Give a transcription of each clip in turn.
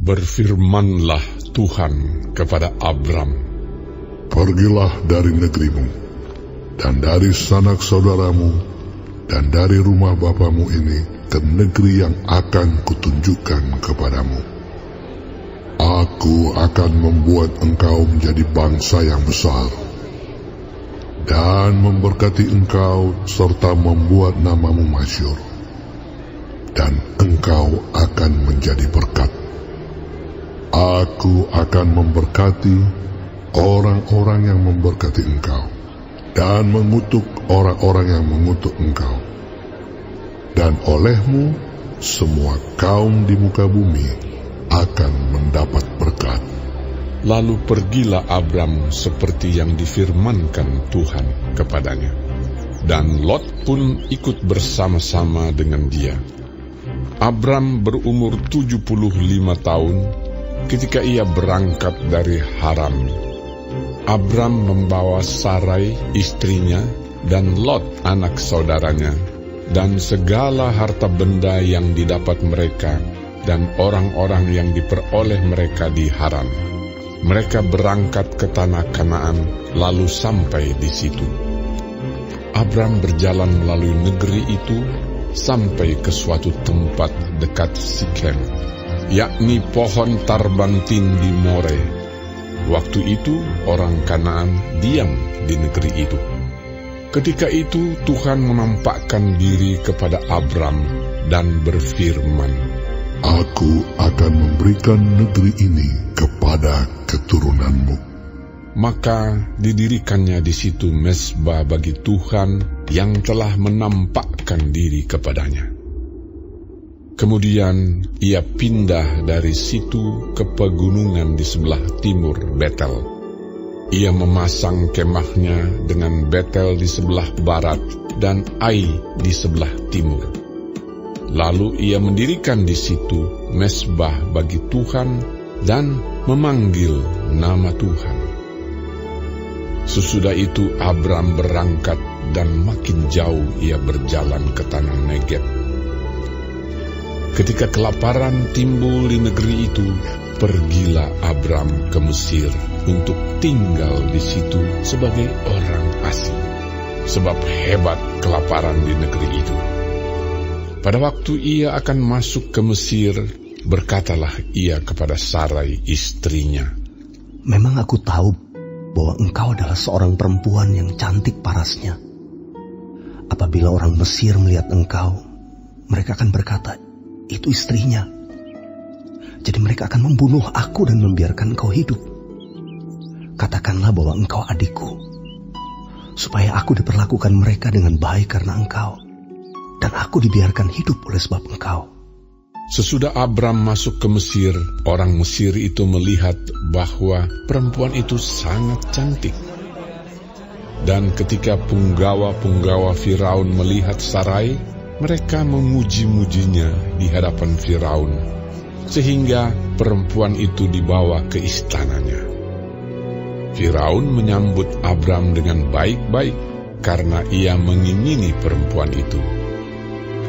Berfirmanlah Tuhan kepada Abram, "Pergilah dari negerimu, dan dari sanak saudaramu, dan dari rumah bapamu ini ke negeri yang akan kutunjukkan kepadamu. Aku akan membuat engkau menjadi bangsa yang besar, dan memberkati engkau serta membuat namamu masyhur, dan engkau akan menjadi berkat. Aku akan memberkati orang-orang yang memberkati engkau, dan mengutuk orang-orang yang mengutuk engkau. Dan olehmu semua kaum di muka bumi akan mendapat berkat." Lalu pergilah Abram seperti yang difirmankan Tuhan kepadanya. Dan Lot pun ikut bersama-sama dengan dia. Abram berumur 75 tahun ketika ia berangkat dari Haran. Abram membawa Sarai istrinya dan Lot anak saudaranya, dan segala harta benda yang didapat mereka dan orang-orang yang diperoleh mereka di Haran. Mereka berangkat ke tanah Kanaan, lalu sampai di situ. Abram berjalan melalui negeri itu sampai ke suatu tempat dekat Sikem, yakni pohon tarbantin di More. Waktu itu orang Kanaan diam di negeri itu. Ketika itu Tuhan menampakkan diri kepada Abram dan berfirman, "Aku akan memberikan negeri ini kepada keturunanmu." Maka didirikannya di situ mezbah bagi Tuhan yang telah menampakkan diri kepadanya. Kemudian ia pindah dari situ ke pegunungan di sebelah timur Betel. Ia memasang kemahnya dengan Betel di sebelah barat dan Ai di sebelah timur. Lalu ia mendirikan di situ mezbah bagi Tuhan dan memanggil nama Tuhan. Sesudah itu Abram berangkat dan makin jauh ia berjalan ke tanah Negeb. Ketika kelaparan timbul di negeri itu, pergilah Abram ke Mesir untuk tinggal di situ sebagai orang asing, sebab hebat kelaparan di negeri itu. Pada waktu ia akan masuk ke Mesir, berkatalah ia kepada Sarai istrinya, "Memang aku tahu bahwa engkau adalah seorang perempuan yang cantik parasnya. Apabila orang Mesir melihat engkau, mereka akan berkata, 'Itu istrinya.' Jadi mereka akan membunuh aku dan membiarkan engkau hidup. Katakanlah bahwa engkau adikku, supaya aku diperlakukan mereka dengan baik karena engkau, dan aku dibiarkan hidup oleh sebab engkau." Sesudah Abram masuk ke Mesir, orang Mesir itu melihat bahwa perempuan itu sangat cantik. Dan ketika punggawa-punggawa Firaun melihat Sarai, mereka memuji-mujinya di hadapan Firaun, sehingga perempuan itu dibawa ke istananya. Firaun menyambut Abram dengan baik-baik karena ia mengingini perempuan itu.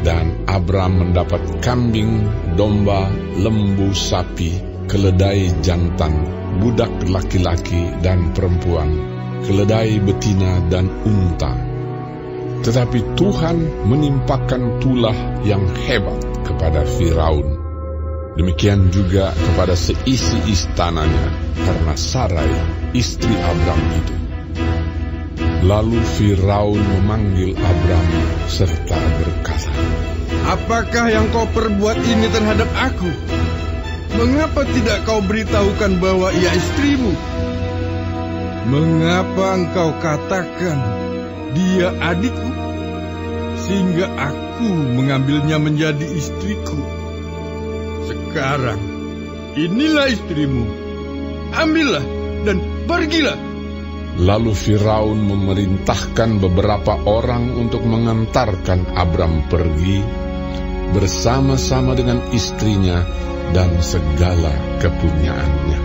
Dan Abram mendapat kambing, domba, lembu, sapi, keledai jantan, budak laki-laki dan perempuan, keledai betina dan unta. Tetapi Tuhan menimpakan tulah yang hebat kepada Firaun. Demikian juga kepada seisi istananya karena Sarai, istri Abram itu. Lalu Firaun memanggil Abram serta berkata, "Apakah yang kau perbuat ini terhadap aku? Mengapa tidak kau beritahukan bahwa ia istrimu? Mengapa engkau katakan dia adikku, sehingga aku mengambilnya menjadi istriku? Sekarang inilah istrimu, ambillah dan pergilah." Lalu Firaun memerintahkan beberapa orang untuk mengantarkan Abram pergi bersama-sama dengan istrinya dan segala kepunyaannya.